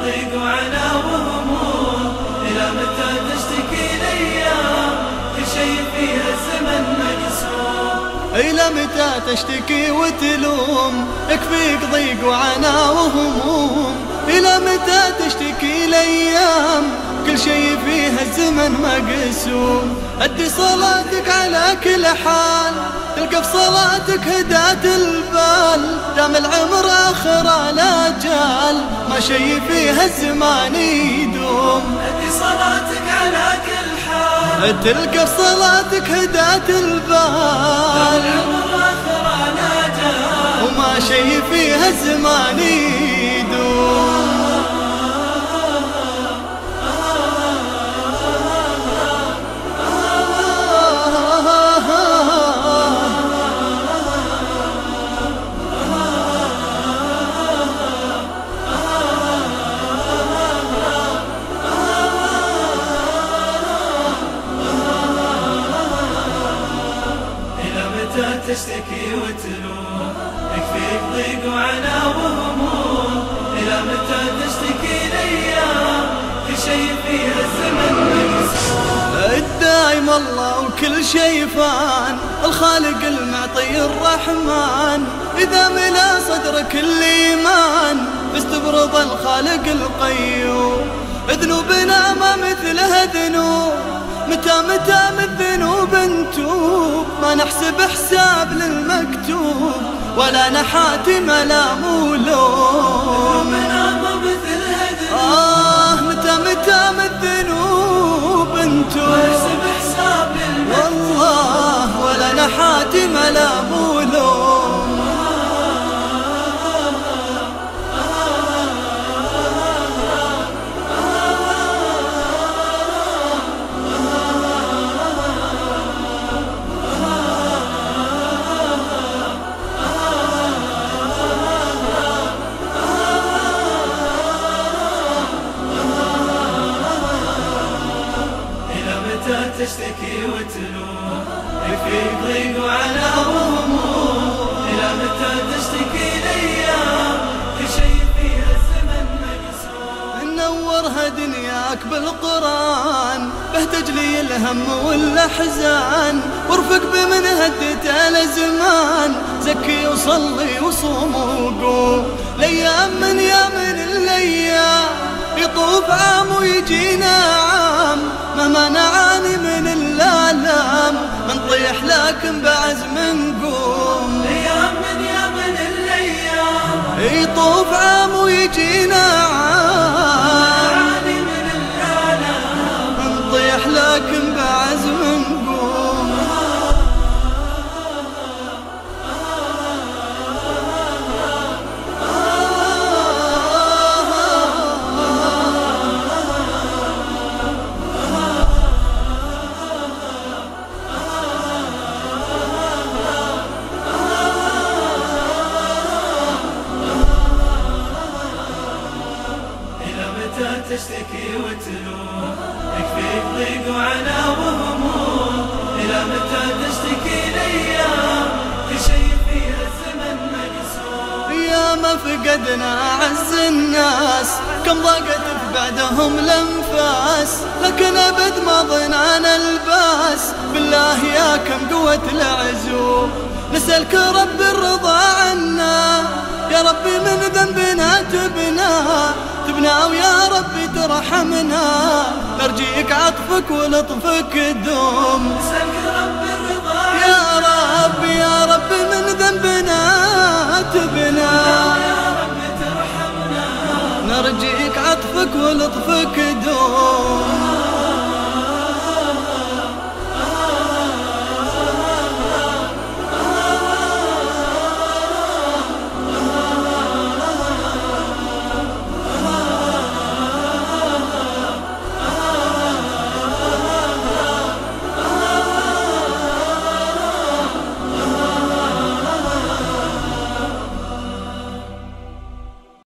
ضيق وعنا وهموم، إلى متى تشتكي الأيام كل شيء فيها الزمن مقسوم. إلى متى تشتكي وتلوم يكفيك ضيق وعنا وهموم، إلى متى تشتكي الأيام كل شيء فيها الزمن مقسوم. أدي صلاتك على كل حال تلقى في صلاتك هداة البال، دام العمر آخر الأجال ما شيء فيها الزمان يدوم. أدي صلاتك على كل حال تلقى في صلاتك هداة البال، العمر آخر الأجال وما شيء فيها الزمان يدوم. تشتكي وتلوم يكفيك ضيق وعنا وهموم، إلى متى تشتكي الأيام كل شيء فيها الزمن مقسوم. الدايم الله وكل شيء فان، الخالق المعطي الرحمن، إذا ملا صدرك الإيمان فاستبرض الخالق القيوم. ذنوبنا ما مثلها ذنوب، متى من الذنوب نتوب، ما نحسب حساب للمكتوب ولا نحاتم ملام ولوم. ما مثلها ذنوب متى من الذنوب نتوب، ما نحسب حساب للمكتوب والله ولا نحاتم ملام ولوم. تشتكي وتلوم يكفيك ضيق وعنا وهموم، إلى متى تشتكي الأيام كل شيء فيها الزمن مقسوم. نورها دنياك بالقرآن به تجلي الهم والأحزان، وارفق بمن هدت الأزمان، زكي وصلي وصوم وقوم. الأيام من الأيام يطوف عام ويجينا عام، مهما نعاني من الآلام نطيح لكن بعزم نقوم. الأيام من الأيام يطوف عام ويجينا عام، نعاني من الآلام نطيح لكن بعزم نقوم. تشتكي وتلوم يكفيك ضيق وعنا وهموم، إلى متى تشتكي الأيام كل شيء فيها الزمن مقسوم. يا ما فقدنا أعز الناس كم ضاقت بعدهم الأنفاس، لكن أبد ما ظنانا الباس، بالله يا كم قوة العزوم. نسألك رب الرضا عنا يا ربي من ذنبنا تبنا ويا ربي ترحمنا، نرجيك عطفك ولطفك دوم. نسألك رب الرضا يا رب من ذنبنا تبنا، يا رب ترحمنا، نرجيك عطفك ولطفك دوم.